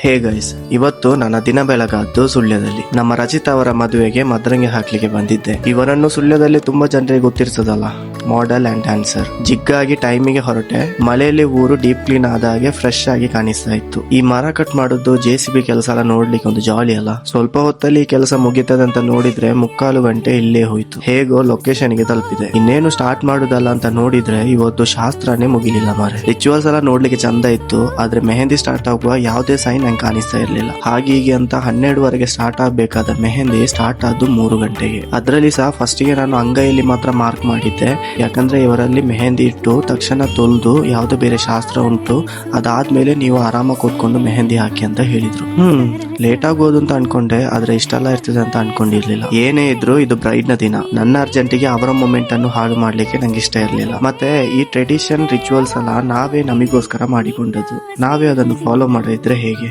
Hey guys, ಇವತ್ತು ನನ್ನ ದಿನ ಬೆಳಗಾದ್ದು ಸುಳ್ಯದಲ್ಲಿ. ನಮ್ಮ ರಚಿತಾ ಅವರ ಮದುವೆಗೆ ಮದ್ರಂಗಿ ಹಾಕ್ಲಿಕ್ಕೆ ಬಂದಿದ್ದೆ. ಇವರನ್ನು ಸುಳ್ಯದಲ್ಲಿ ತುಂಬಾ ಜನರಿಗೆ ಗೊತ್ತಿರ್ತದಲ್ಲ, ಮಾಡೆಲ್ ಅಂಡ್ ಡ್ಯಾನ್ಸರ್. ಜಿಗ್ಗಾಗಿ ಟೈಮಿಗೆ ಹೊರಟೆ. ಮಳೆಯಲ್ಲಿ ಊರು ಡೀಪ್ ಕ್ಲೀನ್ ಆದ ಹಾಗೆ ಫ್ರೆಶ್ ಆಗಿ ಕಾಣಿಸ್ತಾ ಇತ್ತು. ಈ ಮರ ಕಟ್ ಮಾಡುದು, JCB ಕೆಲಸ ಎಲ್ಲ ನೋಡ್ಲಿಕ್ಕೆ ಒಂದು ಜಾಲಿ ಅಲ್ಲ. ಸ್ವಲ್ಪ ಹೊತ್ತಲ್ಲಿ ಈ ಕೆಲಸ ಮುಗಿತದೆ ಅಂತ ನೋಡಿದ್ರೆ 3/4 ಗಂಟೆ ಇಲ್ಲೇ ಹೋಯ್ತು. ಹೇಗೋ ಲೊಕೇಶನ್ ಗೆ ತಲುಪಿದೆ. ಇನ್ನೇನು ಸ್ಟಾರ್ಟ್ ಮಾಡುದಲ್ಲ ಅಂತ ನೋಡಿದ್ರೆ ಇವತ್ತು ಶಾಸ್ತ್ರನೇ ಮುಗಿಲಿಲ್ಲ ಮಾರೆ. ರಿಚುವಲ್ಸ್ ಎಲ್ಲ ನೋಡ್ಲಿಕ್ಕೆ ಚಂದ ಇತ್ತು, ಆದ್ರೆ ಮೆಹಂದಿ ಸ್ಟಾರ್ಟ್ ಆಗುವ ಯಾವುದೇ ಸೈನ್ ನಂಗೆ ಕಾಣಿಸ್ತಾ ಇರ್ಲಿಲ್ಲ. ಹೀಗೆ ಅಂತ 12ವರೆಗೆ ಸ್ಟಾರ್ಟ್ ಆಗ್ಬೇಕಾದ ಮೆಹಂದಿ ಸ್ಟಾರ್ಟ್ ಆದ್ದು 3 ಗಂಟೆಗೆ. ಅದರಲ್ಲಿ ಸಹ ಫಸ್ಟ್ ಗೆ ನಾನು ಅಂಗೈಯಲ್ಲಿ ಮಾತ್ರ ಮಾರ್ಕ್ ಮಾಡಿದ್ದೆ, ಯಾಕಂದ್ರೆ ಇವರಲ್ಲಿ ಮೆಹಂದಿ ಇಟ್ಟು ತಕ್ಷಣ ತೊಳೆದು ಯಾವ್ದೋ ಬೇರೆ ಶಾಸ್ತ್ರ ಉಂಟು, ಅದಾದ್ಮೇಲೆ ನೀವು ಆರಾಮಾಗಿ ಕೂತ್ಕೊಂಡು ಮೆಹಂದಿ ಹಾಕಿ ಅಂತ ಹೇಳಿದ್ರು. ಲೇಟ್ ಆಗೋದು ಅಂತ ಅನ್ಕೊಂಡೆ, ಆದ್ರೆ ಇಷ್ಟೆಲ್ಲ ಇರ್ತದೆ ಅಂತ ಅನ್ಕೊಂಡಿರ್ಲಿಲ್ಲ. ಏನೇ ಇದ್ರು ಇದು ಬ್ರೈಡ್ ನ ದಿನ. ನನ್ನ ಅರ್ಜೆಂಟಿಗೆ ಅವರ ಮೊಮೆಂಟ್ ಅನ್ನು ಹಾಳು ಮಾಡ್ಲಿಕ್ಕೆ ನಂಗೆ ಇಷ್ಟ ಇರ್ಲಿಲ್ಲ. ಮತ್ತೆ ಈ ಟ್ರೆಡಿಷನ್ ರಿಚುವಲ್ಸ್ ಎಲ್ಲ ನಾವೇ ನಮಿಗೋಸ್ಕರ ಮಾಡಿಕೊಂಡದ್ದು, ನಾವೇ ಅದನ್ನು ಫಾಲೋ ಮಾಡಿದ್ರೆ ಹೇಗೆ?